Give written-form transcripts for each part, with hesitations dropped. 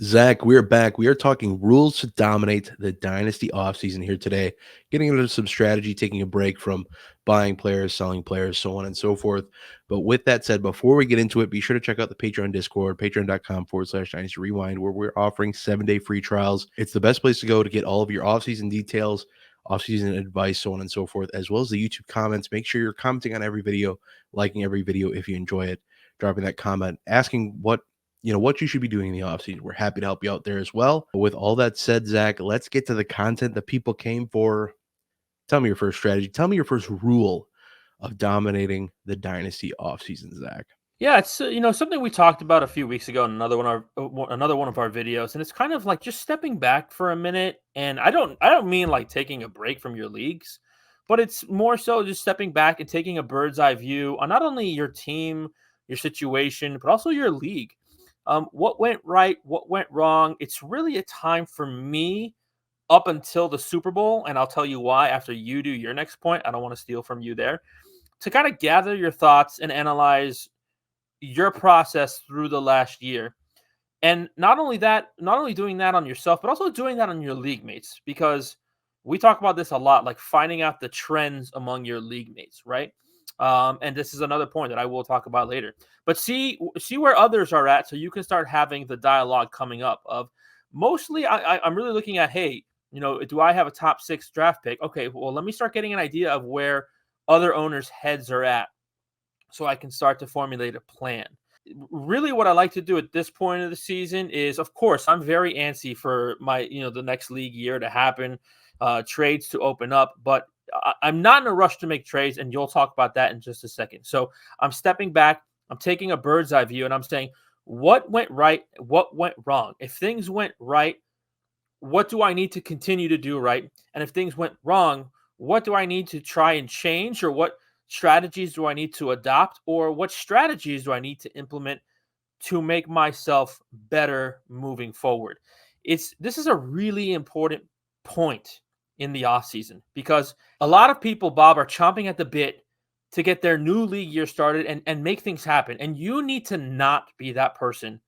Zach, we're back. We are talking rules to dominate the Dynasty offseason here today, getting into some strategy, taking a break from buying players, selling players, so on and so forth. But with that said, before we get into it, be sure to check out the Patreon Discord, patreon.com/Dynasty Rewind, where we're offering 7-day free trials. It's the best place to go to get all of your offseason details, offseason advice, so on and so forth, as well as the YouTube comments. Make sure you're commenting on every video, liking every video if you enjoy it, dropping that comment, asking what you should be doing in the offseason. We're happy to help you out there as well. But with all that said, Zach, let's get to the content that people came for. Tell me your first strategy. Tell me your first rule of dominating the Dynasty offseason, Zach. Yeah, it's something we talked about a few weeks ago in another one of our videos, and it's kind of like just stepping back for a minute. And I don't mean like taking a break from your leagues, but it's more so just stepping back and taking a bird's eye view on not only your team, your situation, but also your league. What went right, what went wrong. It's really a time for me up until the Super Bowl, and I'll tell you why after you do your next point. I don't want to steal from you there to kind of gather your thoughts and analyze your process through the last year. And not only doing that on yourself, but also doing that on your league mates, because we talk about this a lot, like finding out the trends among your league mates, right? And this is another point that I will talk about later. But see where others are at, so you can start having the dialogue coming up. Of mostly, I'm really looking at, hey, do I have a top 6 draft pick? Okay, well, let me start getting an idea of where other owners' heads are at, so I can start to formulate a plan. Really, what I like to do at this point of the season is, of course, I'm very antsy for the next league year to happen, trades to open up, but I'm not in a rush to make trades, and you'll talk about that in just a second. So I'm stepping back, I'm taking a bird's eye view, and I'm saying, what went right, what went wrong? If things went right, what do I need to continue to do right? And if things went wrong, what do I need to try and change, or what strategies do I need to adopt, or what strategies do I need to implement to make myself better moving forward? This is a really important point in the off season, because a lot of people, Bob, are chomping at the bit to get their new league year started and make things happen. And you need to not be that person.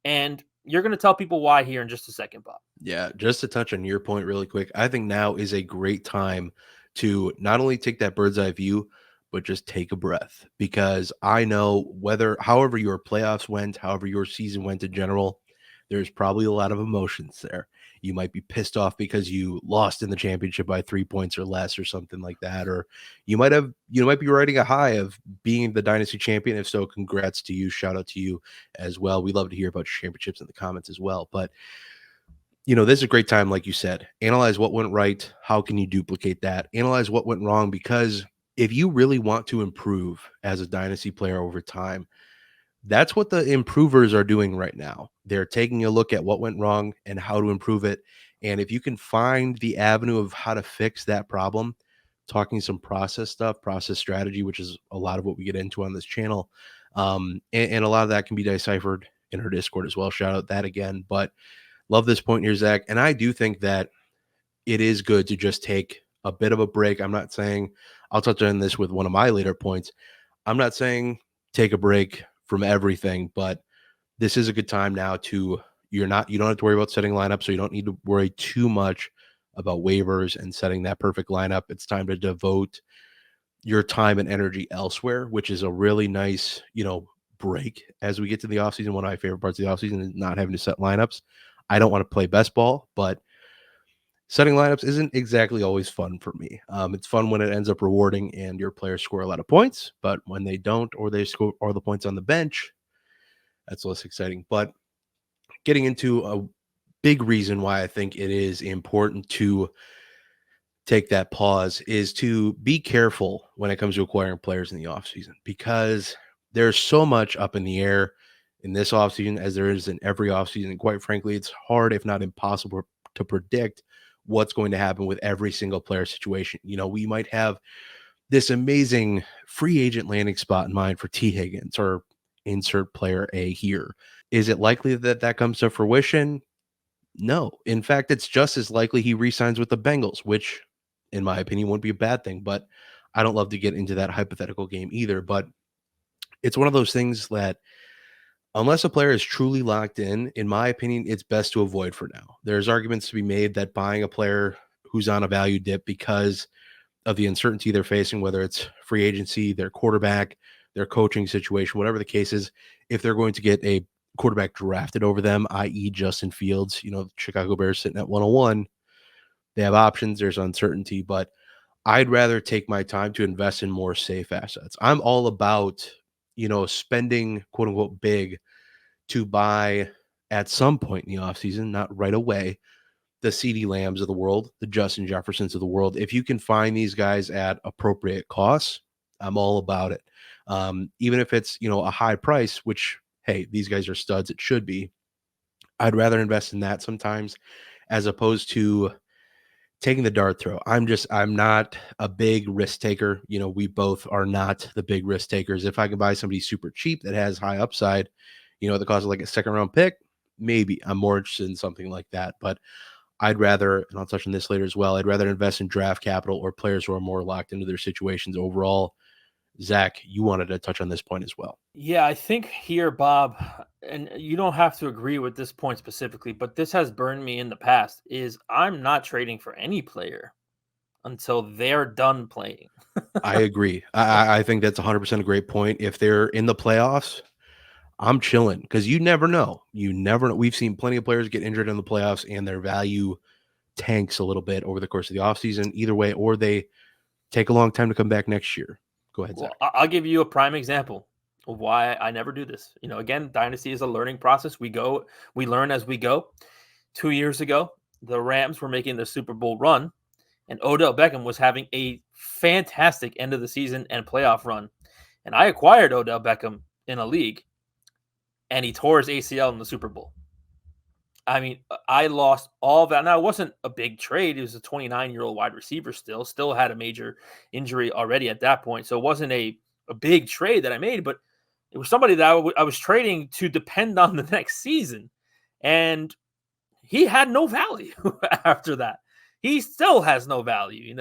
And you're going to tell people why here in just a second, Bob. Yeah, just to touch on your point really quick, I think now is a great time to not only take that bird's eye view, but just take a breath, because I know however your playoffs went, however your season went in general, there's probably a lot of emotions there. You might be pissed off because you lost in the championship by 3 points or less or something like that. Or you might be riding a high of being the dynasty champion. If so, congrats to you. Shout out to you as well. We love to hear about your championships in the comments as well. But this is a great time, like you said. Analyze what went right. How can you duplicate that? Analyze what went wrong, because if you really want to improve as a dynasty player over time, that's what the improvers are doing right now. They're taking a look at what went wrong and how to improve it. And if you can find the avenue of how to fix that problem, talking some process stuff, process strategy, which is a lot of what we get into on this channel. And a lot of that can be deciphered in our Discord as well. Shout out that again. But love this point here, Zach. And I do think that it is good to just take a bit of a break. I'm not saying, I'll touch on this with one of my later points. I'm not saying take a break from everything, but this is a good time now to, you don't have to worry about setting lineup. So you don't need to worry too much about waivers and setting that perfect lineup. It's time to devote your time and energy elsewhere, which is a really nice, break as we get to the offseason. One of my favorite parts of the offseason is not having to set lineups. I don't want to play best ball, but setting lineups isn't exactly always fun for me. It's fun when it ends up rewarding and your players score a lot of points, but when they don't, or they score all the points on the bench, that's less exciting. But getting into a big reason why I think it is important to take that pause is to be careful when it comes to acquiring players in the offseason, because there's so much up in the air in this offseason as there is in every offseason. And quite frankly, it's hard, if not impossible, to predict what's going to happen with every single player situation. We might have this amazing free agent landing spot in mind for T. Higgins, or insert player A here. Is it likely that that comes to fruition? No. In fact, it's just as likely he re-signs with the Bengals, which in my opinion wouldn't be a bad thing, but I don't love to get into that hypothetical game either. But it's one of those things that Unless a player is truly locked in my opinion, it's best to avoid for now. There's arguments to be made that buying a player who's on a value dip because of the uncertainty they're facing, whether it's free agency, their quarterback, their coaching situation, whatever the case is, if they're going to get a quarterback drafted over them, i.e. Justin Fields, Chicago Bears sitting at 101, they have options, there's uncertainty, but I'd rather take my time to invest in more safe assets. I'm all about, spending quote unquote big to buy at some point in the offseason, not right away, the CD Lambs of the world, the Justin Jeffersons of the world. If you can find these guys at appropriate costs, I'm all about it. Even if it's, a high price, which, hey, these guys are studs, it should be. I'd rather invest in that sometimes as opposed to taking the dart throw. I'm not a big risk taker. We both are not the big risk takers. If I can buy somebody super cheap that has high upside, at the cost of like a second round pick, maybe I'm more interested in something like that. But I'd rather, and I'll touch on this later as well, I'd rather invest in draft capital or players who are more locked into their situations overall. Zach, you wanted to touch on this point as well. Yeah, I think here, Bob, and you don't have to agree with this point specifically, but this has burned me in the past, is I'm not trading for any player until they're done playing. I agree. I think that's 100% a great point. If they're in the playoffs, I'm chilling because you never know. You never know. We've seen plenty of players get injured in the playoffs and their value tanks a little bit over the course of the offseason, either way, or they take a long time to come back next year. Go ahead, Zach. Well, I'll give you a prime example of why I never do this. Again, Dynasty is a learning process. We learn as we go. 2 years ago, the Rams were making the Super Bowl run, and Odell Beckham was having a fantastic end of the season and playoff run. And I acquired Odell Beckham in a league, and he tore his ACL in the Super Bowl. I mean, I lost all that. Now, it wasn't a big trade. He was a 29-year-old wide receiver still had a major injury already at that point. So it wasn't a big trade that I made, but it was somebody that I was trading to depend on the next season. And he had no value after that. He still has no value.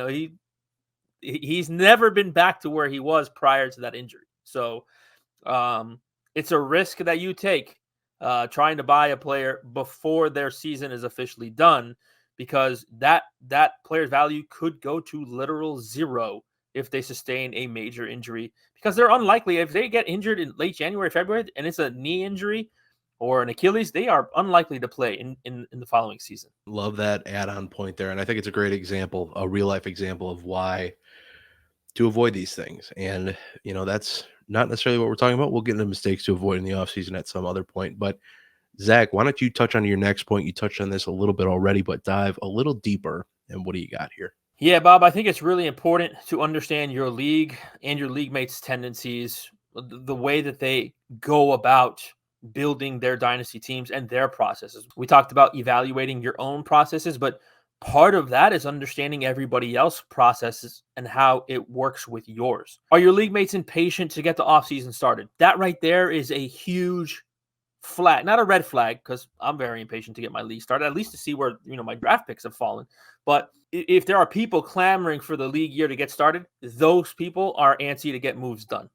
He's never been back to where he was prior to that injury. So it's a risk that you take trying to buy a player before their season is officially done, because that player's value could go to literal zero if they sustain a major injury, because they're unlikely. If they get injured in late January, February, and it's a knee injury or an Achilles, they are unlikely to play in the following season. Love that add-on point there. And I think it's a great example, a real-life example of why to avoid these things. And, that's not necessarily what we're talking about. We'll get into mistakes to avoid in the offseason at some other point. But, Zach, why don't you touch on your next point? You touched on this a little bit already, but dive a little deeper. And what do you got here? Yeah, Bob, I think it's really important to understand your league and your league mates' tendencies, the way that they go about building their dynasty teams and their processes. We talked about evaluating your own processes, but part of that is understanding everybody else's processes and how it works with yours. Are your league mates impatient to get the offseason started? That right there is a huge flag, not a red flag, because I'm very impatient to get my league started, at least to see where my draft picks have fallen. But if there are people clamoring for the league year to get started, those people are antsy to get moves done.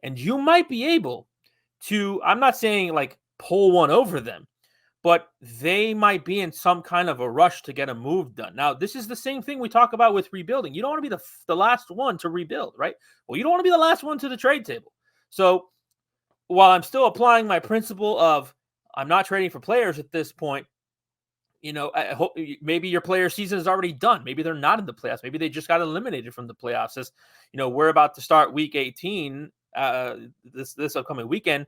And you might be able to, I'm not saying like pull one over them, but they might be in some kind of a rush to get a move done. Now, this is the same thing we talk about with rebuilding. You don't want to be the last one to rebuild, right? Well, you don't want to be the last one to the trade table. So while I'm still applying my principle of I'm not trading for players at this point, I hope maybe your player season is already done. Maybe they're not in the playoffs. Maybe they just got eliminated from the playoffs. As we're about to start week 18 this upcoming weekend.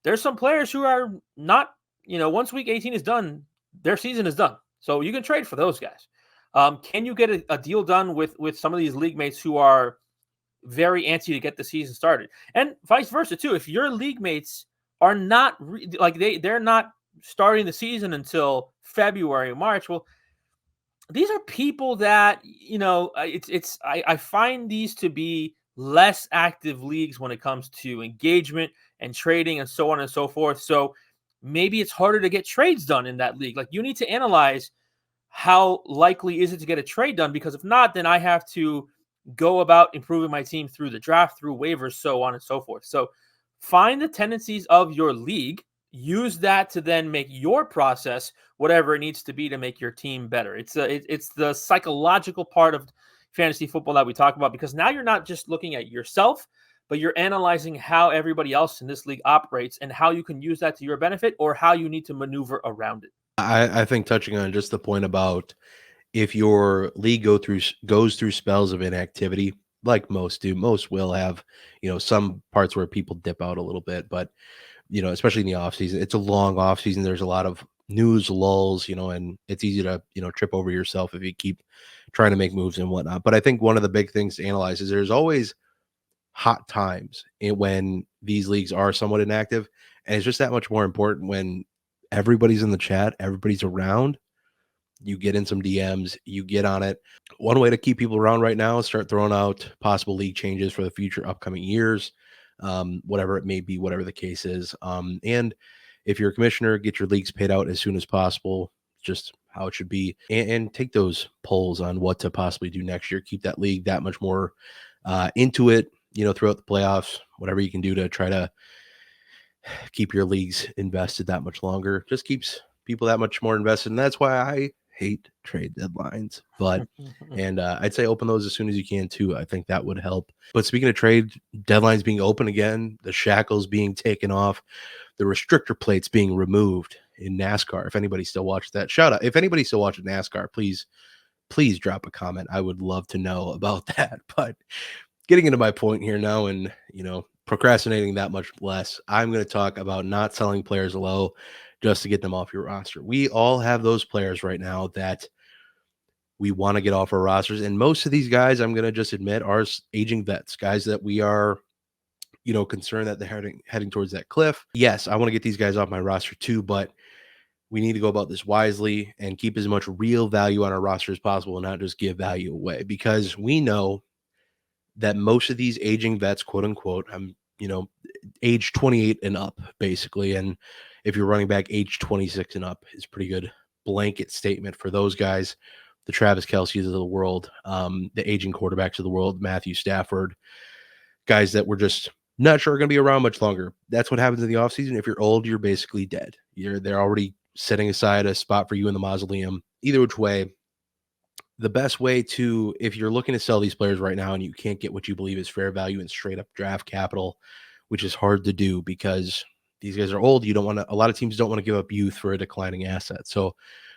There's some players who are not, once week 18 is done, their season is done. So you can trade for those guys. Can you get a deal done with some of these league mates who are very antsy to get the season started, and vice versa too? If your league mates are not they're not starting the season until February or March, well, these are people that I find these to be less active leagues when it comes to engagement and trading and so on and so forth. So maybe it's harder to get trades done in that league. Like, you need to analyze how likely is it to get a trade done, because if not, then I have to go about improving my team through the draft, through waivers, so on and so forth. So find the tendencies of your league, use that to then make your process whatever it needs to be to make your team better. It's the psychological part of fantasy football that we talk about, because now you're not just looking at yourself, but you're analyzing how everybody else in this league operates and how you can use that to your benefit or how you need to maneuver around it. I think touching on just the point about if your league goes through spells of inactivity, like most do, most will have, some parts where people dip out a little bit, but especially in the off season, it's a long off season. There's a lot of news lulls, and it's easy to, trip over yourself if you keep trying to make moves and whatnot. But I think one of the big things to analyze is there's always hot times when these leagues are somewhat inactive. And it's just that much more important when everybody's in the chat, everybody's around. You get in some DMs, you get on it. One way to keep people around right now is start throwing out possible league changes for the future upcoming years, whatever it may be, whatever the case is. And if you're a commissioner, get your leagues paid out as soon as possible, just how it should be, and take those polls on what to possibly do next year. Keep that league that much more into it, throughout the playoffs, whatever you can do to try to keep your leagues invested that much longer, just keeps people that much more invested. And that's why I hate trade deadlines, but and I'd say open those as soon as you can too. I think that would help. But speaking of trade deadlines being open again, the shackles being taken off, the restrictor plates being removed in NASCAR. If anybody still watches that, shout out. If anybody still watches NASCAR, please drop a comment. I would love to know about that. But getting into my point here now, and procrastinating that much less, I'm going to talk about not selling players low just to get them off your roster. We all have those players right now that we want to get off our rosters. And most of these guys, I'm going to just admit, are aging vets, guys that we are, concerned that they're heading towards that cliff. Yes, I want to get these guys off my roster too, but we need to go about this wisely and keep as much real value on our roster as possible and not just give value away, because we know that most of these aging vets, quote unquote, age 28 and up, basically. And if you're running back, age 26 and up is pretty good blanket statement for those guys. The Travis Kelce's of the world, the aging quarterbacks of the world, Matthew Stafford, guys that we're just not sure are going to be around much longer. That's what happens in the offseason. If you're old, you're basically dead. They're already setting aside a spot for you in the mausoleum. Either which way, the best way to, if you're looking to sell these players right now and you can't get what you believe is fair value and straight up draft capital, which is hard to do because these guys are old. You don't want to, a lot of teams don't want to give up youth for a declining asset. So,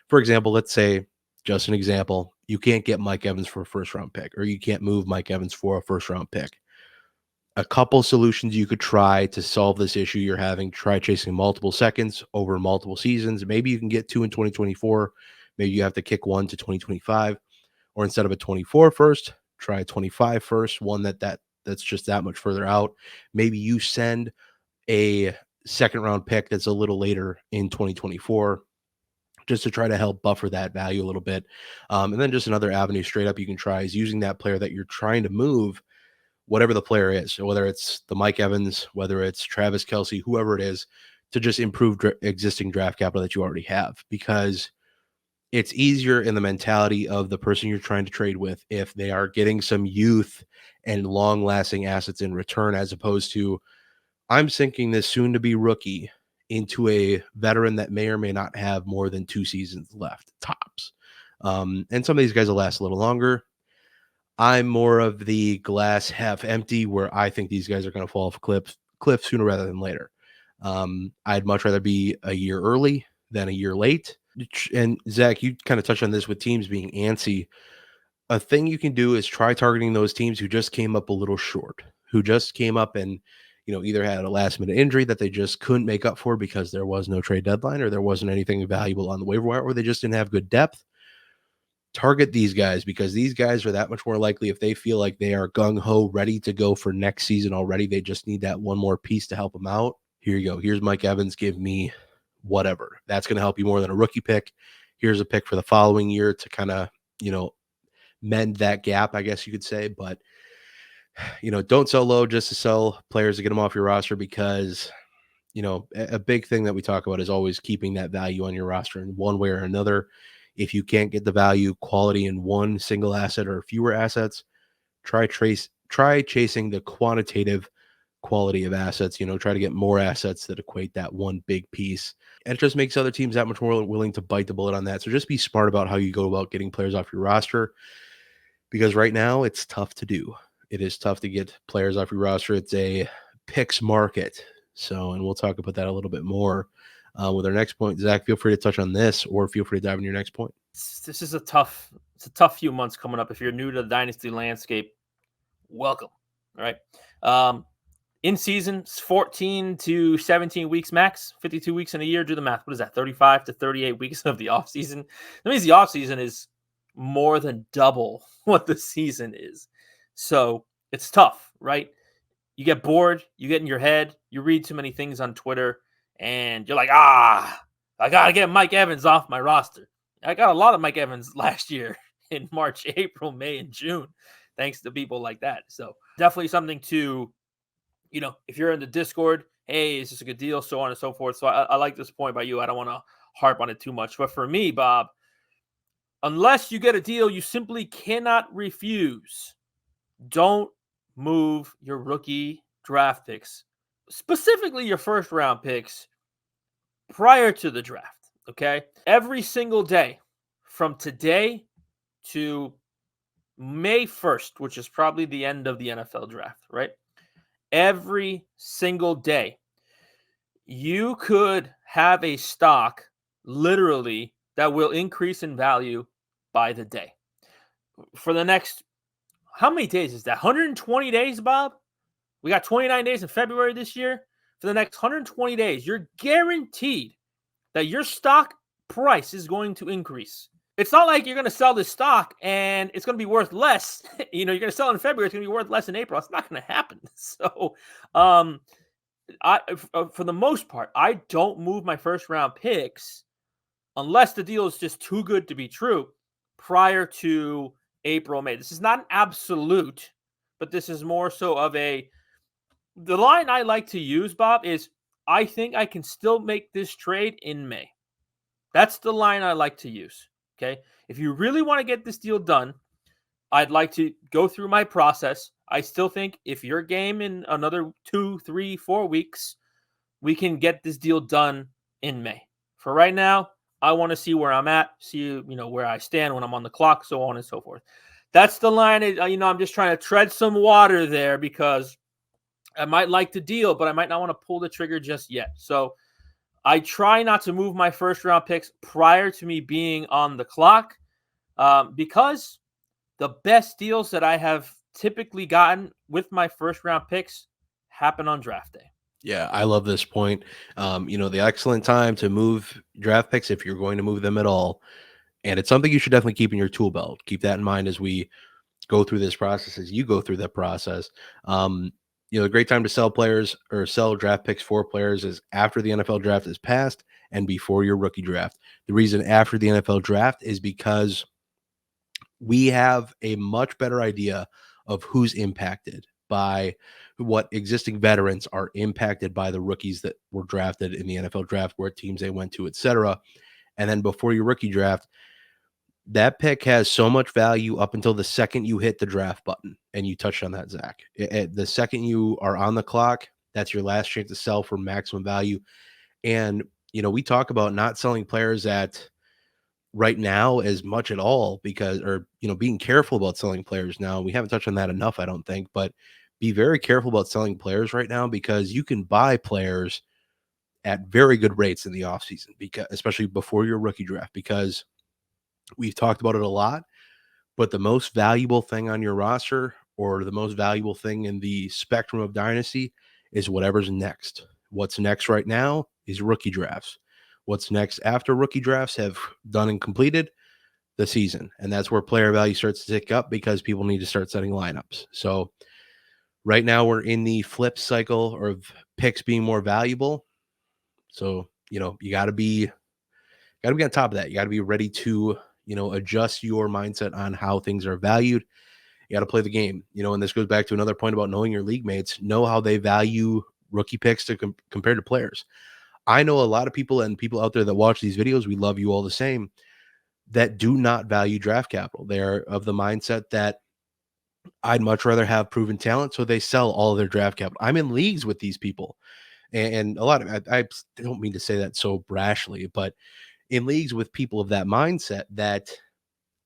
for example, let's say, just an example, you can't get Mike Evans for a first round pick, or you can't move Mike Evans for a first round pick. A couple solutions you could try to solve this issue you're having: try chasing multiple seconds over multiple seasons. Maybe you can get 2 in 2024. Maybe you have to kick 1 to 2025. Or instead of a 24 first, try a 25 first, one that's just that much further out. Maybe you send a second round pick that's a little later in 2024 just to try to help buffer that value a little bit. And then just another avenue straight up you can try is using that player that you're trying to move, whatever the player is, so whether it's the Mike Evans, whether it's Travis Kelce, whoever it is, to just improve existing draft capital that you already have, because it's easier in the mentality of the person you're trying to trade with if they are getting some youth and long-lasting assets in return, as opposed to, I'm sinking this soon-to-be rookie into a veteran that may or may not have more than 2 seasons left, tops. And some of these guys will last a little longer. I'm more of the glass half empty, where I think these guys are going to fall off a cliff sooner rather than later. I'd much rather be a year early than a year late. And Zach, you kind of touched on this with teams being antsy. A thing you can do is try targeting those teams who just came up a little short, who just came up and, either had a last minute injury that they just couldn't make up for because there was no trade deadline, or there wasn't anything valuable on the waiver wire, or they just didn't have good depth. Target these guys, because these guys are that much more likely, if they feel like they are gung-ho ready to go for next season already, they just need that one more piece to help them out. Here you go. Here's Mike Evans. Give me whatever. That's going to help you more than a rookie pick. Here's a pick for the following year to kind of, mend that gap, I guess you could say. But, don't sell low just to sell players to get them off your roster, because, a big thing that we talk about is always keeping that value on your roster in one way or another. If you can't get the value quality in one single asset or fewer assets, try chasing the quantitative quality of assets, try to get more assets that equate that one big piece. And it just makes other teams that much more willing to bite the bullet on that. So just be smart about how you go about getting players off your roster, because right now it's tough to do. It is tough to get players off your roster. It's a picks market. So, and we'll talk about that a little bit more with our next point. Zach, feel free to touch on this, or feel free to dive into your next point. This is it's a tough few months coming up. If you're new to the Dynasty landscape, welcome. All right. In season, 14 to 17 weeks max, 52 weeks in a year. Do the math. What is that? 35 to 38 weeks of the offseason. That means the offseason is more than double what the season is. So it's tough, right? You get bored, you get in your head, you read too many things on Twitter, and you're like, I got to get Mike Evans off my roster. I got a lot of Mike Evans last year in March, April, May, and June, thanks to people like that. So definitely something to, if you're in the Discord, hey, is this a good deal? So on and so forth. So I like this point by you. I don't want to harp on it too much. But for me, Bob, unless you get a deal you simply cannot refuse, don't move your rookie draft picks, specifically your first round picks, prior to the draft. Okay. Every single day from today to May 1st, which is probably the end of the NFL draft, right? Every single day, you could have a stock literally that will increase in value by the day. For the next, how many days is that? 120 days, Bob? We got 29 days in February this year. For the next 120 days, you're guaranteed that your stock price is going to increase. It's not like you're going to sell this stock and it's going to be worth less. You're going to sell it in February. It's going to be worth less in April. It's not going to happen. So, for the most part, I don't move my first round picks unless the deal is just too good to be true prior to April, May. This is not an absolute, but this is more so of the line I like to use, Bob, is I think I can still make this trade in May. That's the line I like to use. Okay. If you really want to get this deal done, I'd like to go through my process. I still think if you're game in another 2, 3, 4 weeks, we can get this deal done in May. For right now, I want to see where I'm at, see where I stand when I'm on the clock, so on and so forth. That's the line. I'm just trying to tread some water there because I might like the deal, but I might not want to pull the trigger just yet. So I try not to move my first round picks prior to me being on the clock because the best deals that I have typically gotten with my first round picks happen on draft day. Yeah, I love this point. The excellent time to move draft picks if you're going to move them at all. And it's something you should definitely keep in your tool belt. Keep that in mind as we go through this process, as you go through that process. A great time to sell players or sell draft picks for players is after the NFL draft is passed and before your rookie draft. The reason after the NFL draft is because we have a much better idea of who's impacted by what existing veterans are impacted by the rookies that were drafted in the NFL draft, where teams they went to, etc. And then before your rookie draft, that pick has so much value up until the second you hit the draft button. And you touched on that, Zach. The second you are on the clock, that's your last chance to sell for maximum value. And, we talk about not selling players at right now as much at all because, or, being careful about selling players now. We haven't touched on that enough, I don't think, but be very careful about selling players right now because you can buy players at very good rates in the offseason, because especially before your rookie draft, because we've talked about it a lot, but the most valuable thing on your roster or the most valuable thing in the spectrum of dynasty is whatever's next. What's next right now is rookie drafts. What's next after rookie drafts have done and completed? The season. And that's where player value starts to tick up because people need to start setting lineups. So right now we're in the flip cycle of picks being more valuable. So, you got to be on top of that. You got to be ready to, adjust your mindset on how things are valued. You got to play the game, and this goes back to another point about knowing your league mates, know how they value rookie picks to compared to players. I know a lot of people and people out there that watch these videos, we love you all the same, that do not value draft capital. They're of the mindset that, I'd much rather have proven talent, so they sell all of their draft capital. I'm in leagues with these people, and a lot of I don't mean to say that so brashly, but in leagues with people of that mindset that,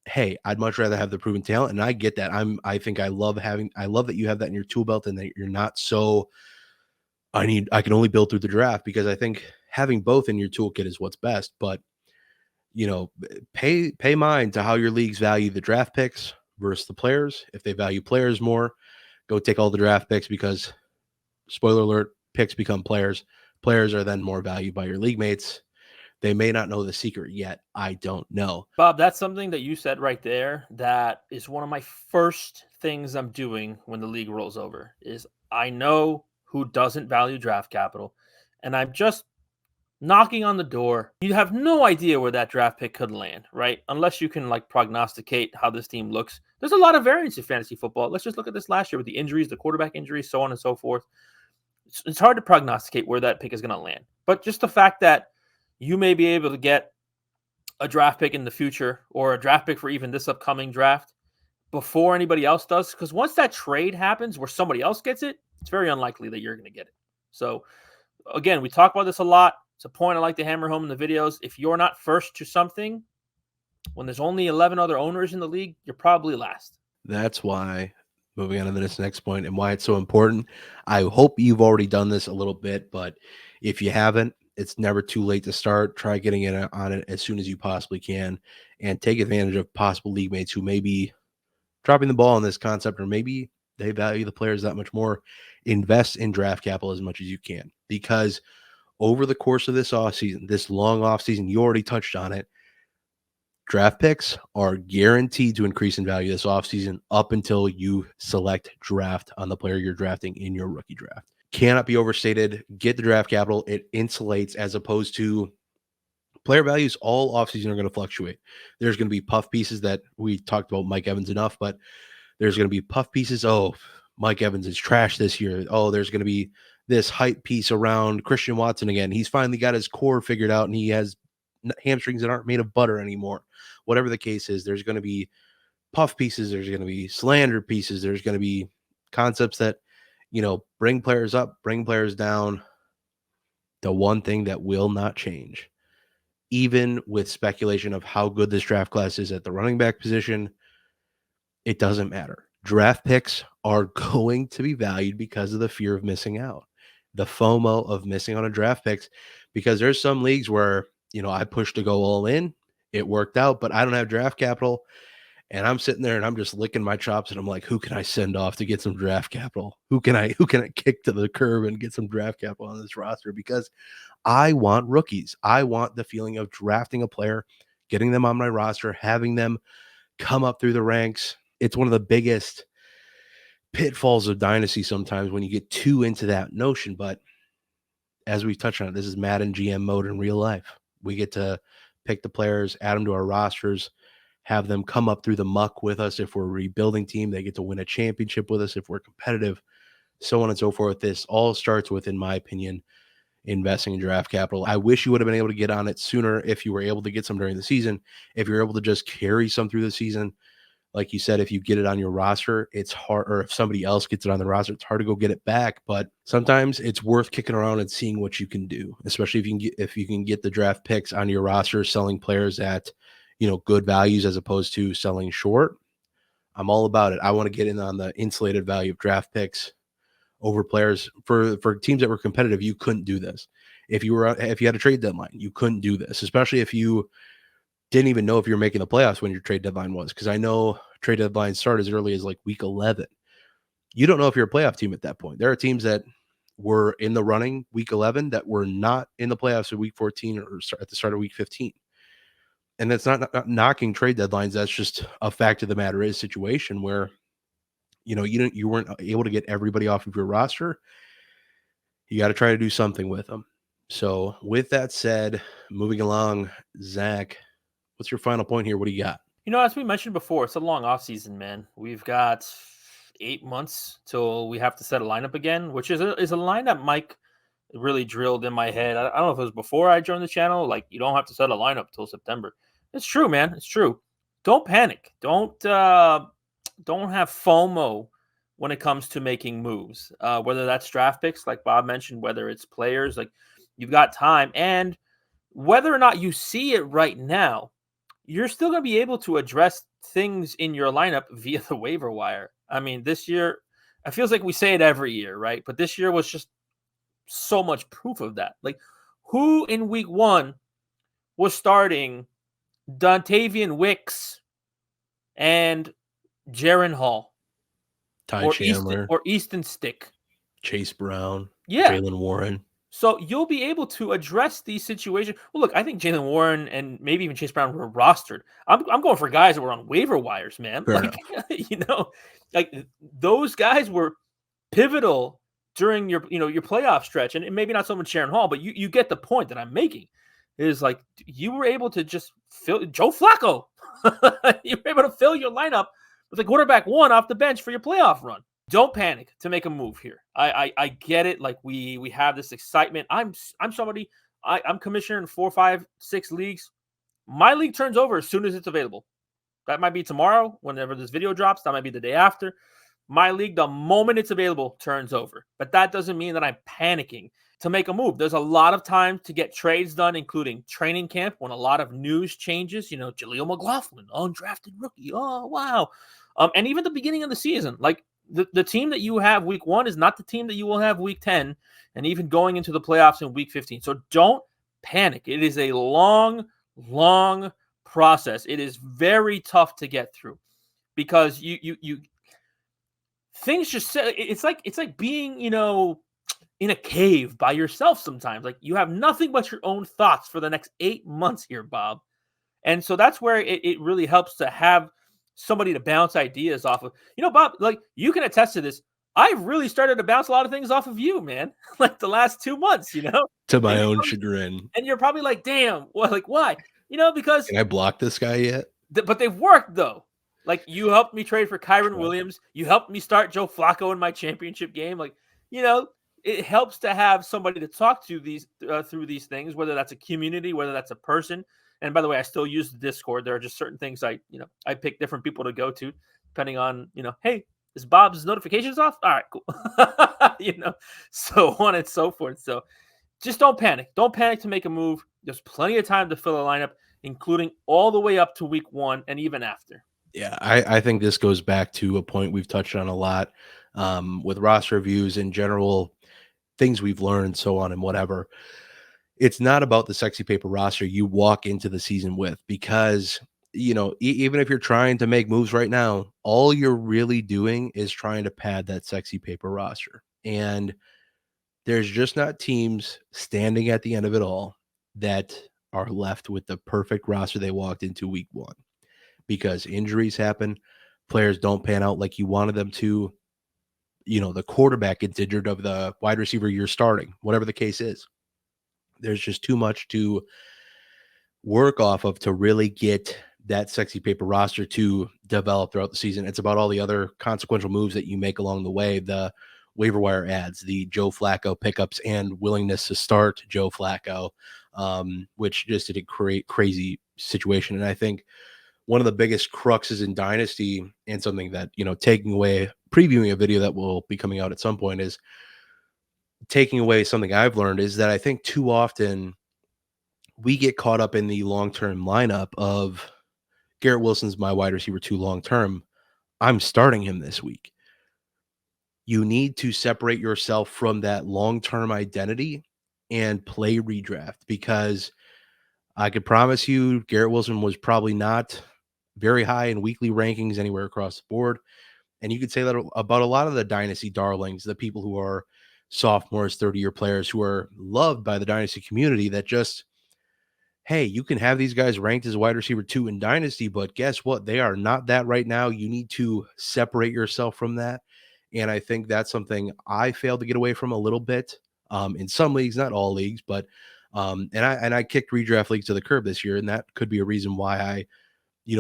hey, I'd much rather have the proven talent, and I get that. I love that you have that in your tool belt and that you're not so I can only build through the draft, because I think having both in your toolkit is what's best. But pay mind to how your leagues value the draft picks versus the players. If they value players more, go take all the draft picks, because spoiler alert, picks become players. Players are then more valued by your league mates. They may not know the secret yet. I don't know. Bob, that's something that you said right there. That is one of my first things I'm doing when the league rolls over. Is I know who doesn't value draft capital, and I'm just knocking on the door. You have no idea where that draft pick could land, right? Unless you can like prognosticate how this team looks. There's a lot of variance in fantasy football. Let's just look at this last year with the injuries, the quarterback injuries, so on and so forth. It's hard to prognosticate where that pick is going to land. But just the fact that you may be able to get a draft pick in the future or a draft pick for even this upcoming draft before anybody else does, because once that trade happens where somebody else gets it, it's very unlikely that you're going to get it. So again, we talk about this a lot. It's a point I like to hammer home in the videos. If you're not first to something, when there's only 11 other owners in the league, you're probably last. That's why, moving on to this next point and why it's so important. I hope you've already done this a little bit, but if you haven't, it's never too late to start. Try getting in on it as soon as you possibly can, and take advantage of possible league mates who may be dropping the ball on this concept, or maybe they value the players that much more. Invest in draft capital as much as you can, because over the course of this offseason, this long offseason, you already touched on it. Draft picks are guaranteed to increase in value this offseason up until you select draft on the player you're drafting in your rookie draft. Cannot be overstated. Get the draft capital. It insulates, as opposed to player values all offseason are going to fluctuate. There's going to be puff pieces that we talked about Mike Evans enough, but there's going to be puff pieces. Oh, Mike Evans is trash this year. Oh, there's going to be this hype piece around Christian Watson again. He's finally got his core figured out, and he has hamstrings that aren't made of butter anymore. Whatever the case is, there's going to be puff pieces. There's going to be slander pieces. There's going to be concepts that, bring players up, bring players down. The one thing that will not change, even with speculation of how good this draft class is at the running back position, it doesn't matter. Draft picks are going to be valued because of the fear of missing out, the FOMO of missing on a draft picks, because there's some leagues where, I pushed to go all in. It worked out, but I don't have draft capital. And I'm sitting there and I'm just licking my chops, and I'm like, who can I send off to get some draft capital? Who can I kick to the curb and get some draft capital on this roster? Because I want rookies. I want the feeling of drafting a player, getting them on my roster, having them come up through the ranks. It's one of the biggest pitfalls of Dynasty sometimes when you get too into that notion. But as we've touched on it, this is Madden GM mode in real life. We get to pick the players, add them to our rosters, have them come up through the muck with us. If we're a rebuilding team, they get to win a championship with us if we're competitive, so on and so forth. This all starts with, in my opinion, investing in draft capital. I wish you would have been able to get on it sooner if you were able to get some during the season. If you're able to just carry some through the season, like you said, if you get it on your roster, it's hard, or if somebody else gets it on the roster, it's hard to go get it back. But sometimes it's worth kicking around and seeing what you can do, especially if you can get the draft picks on your roster, selling players at, good values as opposed to selling short. I'm all about it. I want to get in on the insulated value of draft picks over players. For teams that were competitive, you couldn't do this. If you had a trade deadline, you couldn't do this, especially if you didn't even know if you were making the playoffs when your trade deadline was. Because I know trade deadlines start as early as like week 11. You don't know if you're a playoff team at that point. There are teams that were in the running week 11 that were not in the playoffs in week 14 or at the start of week 15. And that's not knocking trade deadlines. That's just a fact of the matter is situation where, you weren't able to get everybody off of your roster. You got to try to do something with them. So with that said, moving along, Zach, what's your final point here? What do you got? As we mentioned before, it's a long offseason, man. We've got 8 months till we have to set a lineup again, which is a line that Mike really drilled in my head. I don't know if it was before I joined the channel. Like, you don't have to set a lineup till September. It's true, man. It's true. Don't panic. Don't don't have FOMO when it comes to making moves, whether that's draft picks, like Bob mentioned, whether it's players, like you've got time. And whether or not you see it right now, you're still going to be able to address things in your lineup via the waiver wire. I mean, this year, it feels like we say it every year, right? But this year was just so much proof of that. Like, who in week 1 was starting Dontavian Wicks and Jaron Hall Ty Chandler, or Easton Stick? Chase Brown, Yeah. Jalen Warren. So you'll be able to address these situations. Well, look, I think Jalen Warren and maybe even Chase Brown were rostered. I'm going for guys that were on waiver wires, man. Fair Like, like those guys were pivotal during your playoff stretch, and maybe not so much Sharon Hall, but you get the point that I'm making. Is like you were able to just fill Joe Flacco. You were able to fill your lineup with a quarterback 1 off the bench for your playoff run. Don't panic to make a move here. I get it. Like we have this excitement. I'm somebody. I'm commissioner in 4, 5, 6 leagues. My league turns over as soon as it's available. That might be tomorrow, whenever this video drops. That might be the day after. My league, the moment it's available, turns over. But that doesn't mean that I'm panicking to make a move. There's a lot of time to get trades done, including training camp, when a lot of news changes. Jaleel McLaughlin, undrafted rookie. Oh, wow. And even the beginning of the season, like the team that you have week 1 is not the team that you will have week 10, and even going into the playoffs in week 15. So don't panic. It is a long process. It is very tough to get through because you things just it's like being in a cave by yourself sometimes. Like you have nothing but your own thoughts for the next 8 months here, Bob. And so that's where it really helps to have somebody to bounce ideas off of. Bob, like you can attest to this. I've really started to bounce a lot of things off of you, man. Like the last 2 months, To my own chagrin. And you're probably like, damn, well, like why? Because Can I block this guy yet? But they've worked though. Like you helped me trade for Kyron Williams. You helped me start Joe Flacco in my championship game. Like, it helps to have somebody to talk to through these things, whether that's a community, whether that's a person. And by the way, I still use the Discord. There are just certain things I pick different people to go to depending on, hey, is Bob's notifications off? All right, cool. So on and so forth. So just don't panic. Don't panic to make a move. There's plenty of time to fill a lineup, including all the way up to week 1 and even after. Yeah, I think this goes back to a point we've touched on a lot with roster reviews in general, things we've learned, so on and whatever. It's not about the sexy paper roster you walk into the season with because, even if you're trying to make moves right now, all you're really doing is trying to pad that sexy paper roster. And there's just not teams standing at the end of it all that are left with the perfect roster they walked into week 1 because injuries happen. Players don't pan out like you wanted them to. The quarterback gets injured of the wide receiver you're starting, whatever the case is. There's just too much to work off of to really get that sexy paper roster to develop throughout the season. It's about all the other consequential moves that you make along the way, the waiver wire ads, the Joe Flacco pickups, and willingness to start Joe Flacco, which just did a crazy situation. And I think one of the biggest cruxes in Dynasty and something that, previewing a video that will be coming out at some point is taking away something I've learned is that I think too often we get caught up in the long-term lineup of Garrett Wilson's my wide receiver 2 long-term. I'm starting him this week. You need to separate yourself from that long-term identity and play redraft because I could promise you Garrett Wilson was probably not very high in weekly rankings anywhere across the board. And you could say that about a lot of the Dynasty darlings, the people who are sophomores, 30-year players who are loved by the Dynasty community that just, hey, you can have these guys ranked as wide receiver 2 in Dynasty, but guess what? They are not that right now. You need to separate yourself from that. And I think that's something I failed to get away from a little bit in some leagues, not all leagues, but and I kicked redraft leagues to the curb this year. And that could be a reason why I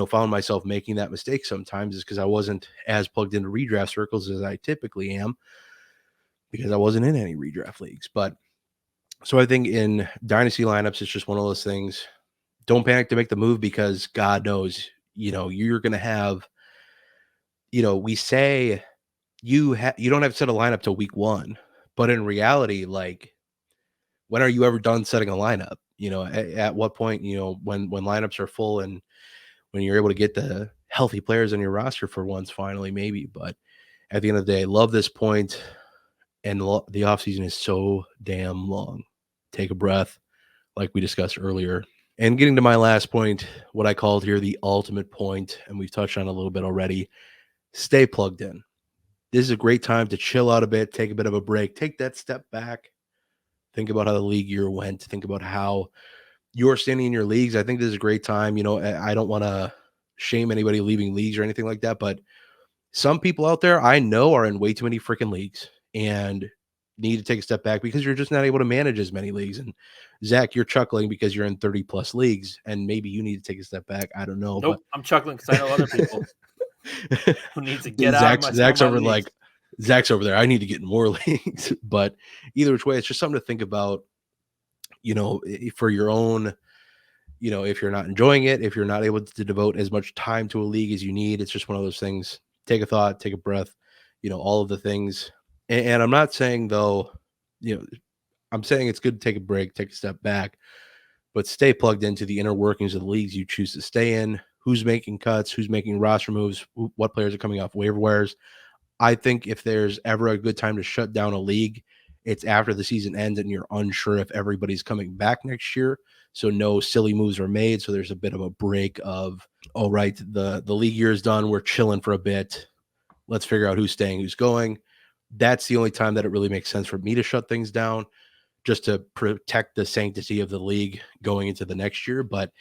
found myself making that mistake sometimes is because I wasn't as plugged into redraft circles as I typically am because I wasn't in any redraft leagues. But so I think in dynasty lineups, it's just one of those things. Don't panic to make the move because God knows, you're going to have we say you don't have to set a lineup till week 1, but in reality, like, when are you ever done setting a lineup? At what point, when lineups are full and when you're able to get the healthy players on your roster for once, finally, maybe. But at the end of the day, love this point, and the offseason is so damn long. Take a breath, like we discussed earlier. And getting to my last point, what I called here the ultimate point, and we've touched on a little bit already, stay plugged in. This is a great time to chill out a bit, take a bit of a break, take that step back, think about how the league year went, think about how you're standing in your leagues. I think this is a great time. I don't want to shame anybody leaving leagues or anything like that, but some people out there I know are in way too many freaking leagues and need to take a step back because you're just not able to manage as many leagues. And Zach, you're chuckling because you're in 30 plus leagues and maybe you need to take a step back. I don't know. Nope, I'm chuckling because I know other people who need to get out of some of Zach's my over leagues. Zach's over there. I need to get in more leagues. But either which way, it's just something to think about, for your own, if you're not enjoying it, if you're not able to devote as much time to a league as you need. It's just one of those things. Take a thought, take a breath, all of the things. And I'm not saying, though, I'm saying it's good to take a break, take a step back, but stay plugged into the inner workings of the leagues you choose to stay in. Who's making cuts, who's making roster moves, what players are coming off waiver wires. I think if there's ever a good time to shut down a league, it's after the season ends and you're unsure if everybody's coming back next year. So no silly moves are made. So there's a bit of a break of, all right, the league year is done. We're chilling for a bit. Let's figure out who's staying, who's going. That's the only time that it really makes sense for me to shut things down, just to protect the sanctity of the league going into the next year. But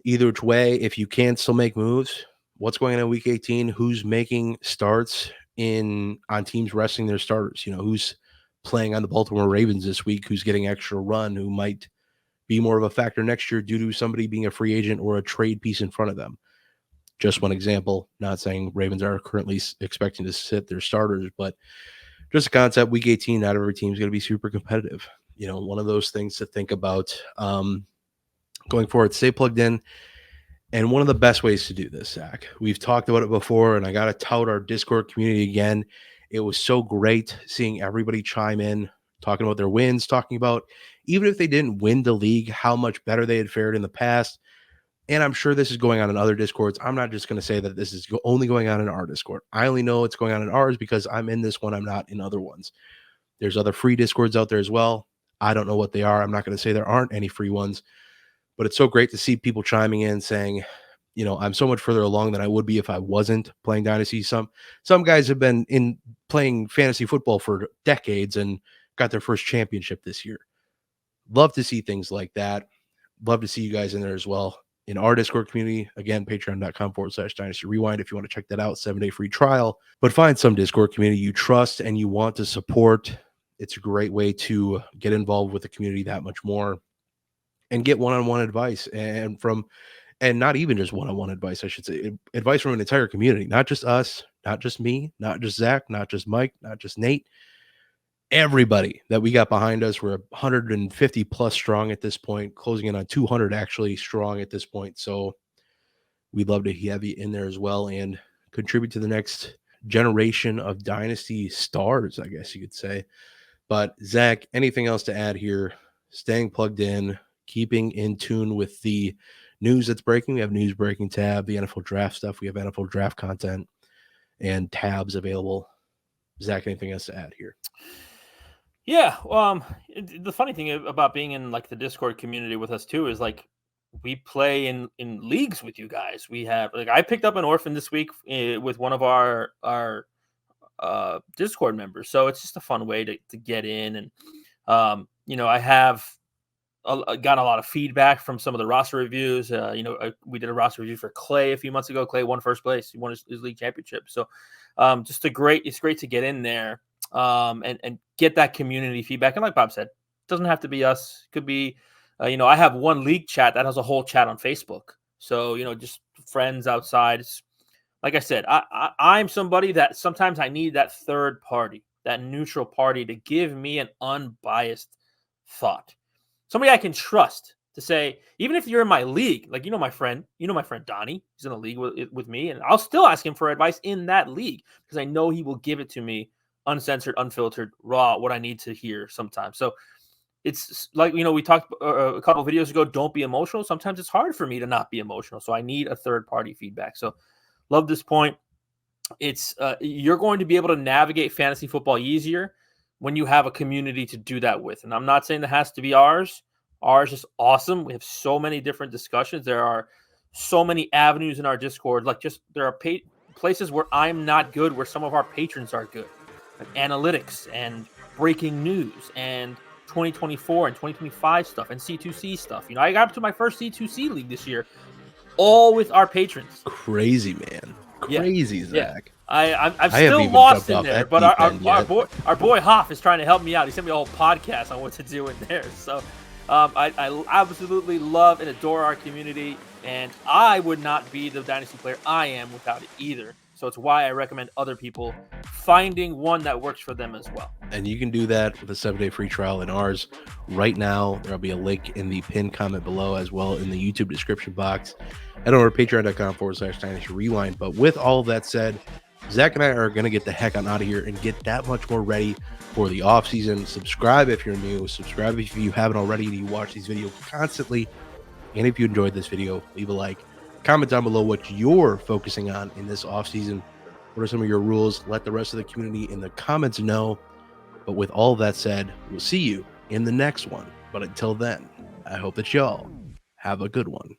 either which way, if you can still make moves, what's going on in week 18? Who's making starts on teams resting their starters? Who's playing on the Baltimore Ravens this week? Who's getting extra run? Who might be more of a factor next year due to somebody being a free agent or a trade piece in front of them? Just one example. Not saying Ravens are currently expecting to sit their starters, but just a concept. Week 18, not every team is going to be super competitive. One of those things to think about going forward. Stay plugged in. And one of the best ways to do this, Zach, we've talked about it before, and I got to tout our Discord community again. It was so great seeing everybody chime in, talking about their wins, talking about, even if they didn't win the league, how much better they had fared in the past. And I'm sure this is going on in other Discords. I'm not just going to say that this is only going on in our Discord. I only know it's going on in ours because I'm in this one. I'm not in other ones. There's other free Discords out there as well. I don't know what they are. I'm not going to say there aren't any free ones. But it's so great to see people chiming in saying, I'm so much further along than I would be if I wasn't playing Dynasty. Some guys have been in playing fantasy football for decades and got their first championship this year. Love to see things like that. Love to see you guys in there as well. In our Discord community, again, patreon.com/Dynasty Rewind if you want to check that out, 7-day free trial. But find some Discord community you trust and you want to support. It's a great way to get involved with the community that much more and get one-on-one advice and not even just one-on-one advice, I should say, advice from an entire community, not just us, not just me, not just Zach, not just Mike, not just Nate, everybody that we got behind us. We're 150 plus strong at this point, closing in on 200 actually strong at this point. So we'd love to have you in there as well and contribute to the next generation of Dynasty stars, I guess you could say. But Zach, anything else to add here? Staying plugged in, keeping in tune with the news that's breaking. We have news breaking tab, the NFL draft stuff. We have NFL draft content and tabs available. Zach, anything else to add here? Yeah. The funny thing about being in like the Discord community with us too is like we play in leagues with you guys. We have like I picked up an orphan this week with one of our Discord members, so it's just a fun way to get in. And I have got a lot of feedback from some of the roster reviews. We did a roster review for Clay a few months ago. Clay won first place. He won his league championship. So it's great to get in there and get that community feedback. And like Bob said, it doesn't have to be us. It could be, I have one league chat that has a whole chat on Facebook. So, just friends outside. Like I said, I'm somebody that sometimes I need that third party, that neutral party to give me an unbiased thought. Somebody I can trust to say, even if you're in my league, like, my friend Donnie, he's in a league with me, and I'll still ask him for advice in that league because I know he will give it to me uncensored, unfiltered, raw, what I need to hear sometimes. So it's like, we talked a couple of videos ago, don't be emotional. Sometimes it's hard for me to not be emotional. So I need a third party feedback. So love this point. It's you're going to be able to navigate fantasy football easier when you have a community to do that with. And I'm not saying that has to be ours. Ours is awesome. We have so many different discussions. There are so many avenues in our Discord. Like, just there are places where I'm not good, where some of our patrons are good. Like analytics and breaking news and 2024 and 2025 stuff and C2C stuff. I got up to my first C2C league this year, all with our patrons. Crazy, man. Crazy, yeah. Zach. I'm still lost in there, but our boy Hoff is trying to help me out. He sent me a whole podcast on what to do in there. So I absolutely love and adore our community, and I would not be the Dynasty player I am without it either. So it's why I recommend other people finding one that works for them as well. And you can do that with a 7-day free trial in ours. Right now, there'll be a link in the pinned comment below, as well in the YouTube description box. Head over to patreon.com/Dynasty Rewind. But with all of that said, Zach and I are going to get the heck on out of here and get that much more ready for the offseason. Subscribe if you're new. Subscribe if you haven't already and you watch these videos constantly. And if you enjoyed this video, leave a like. Comment down below what you're focusing on in this offseason. What are some of your rules? Let the rest of the community in the comments know. But with all that said, we'll see you in the next one. But until then, I hope that y'all have a good one.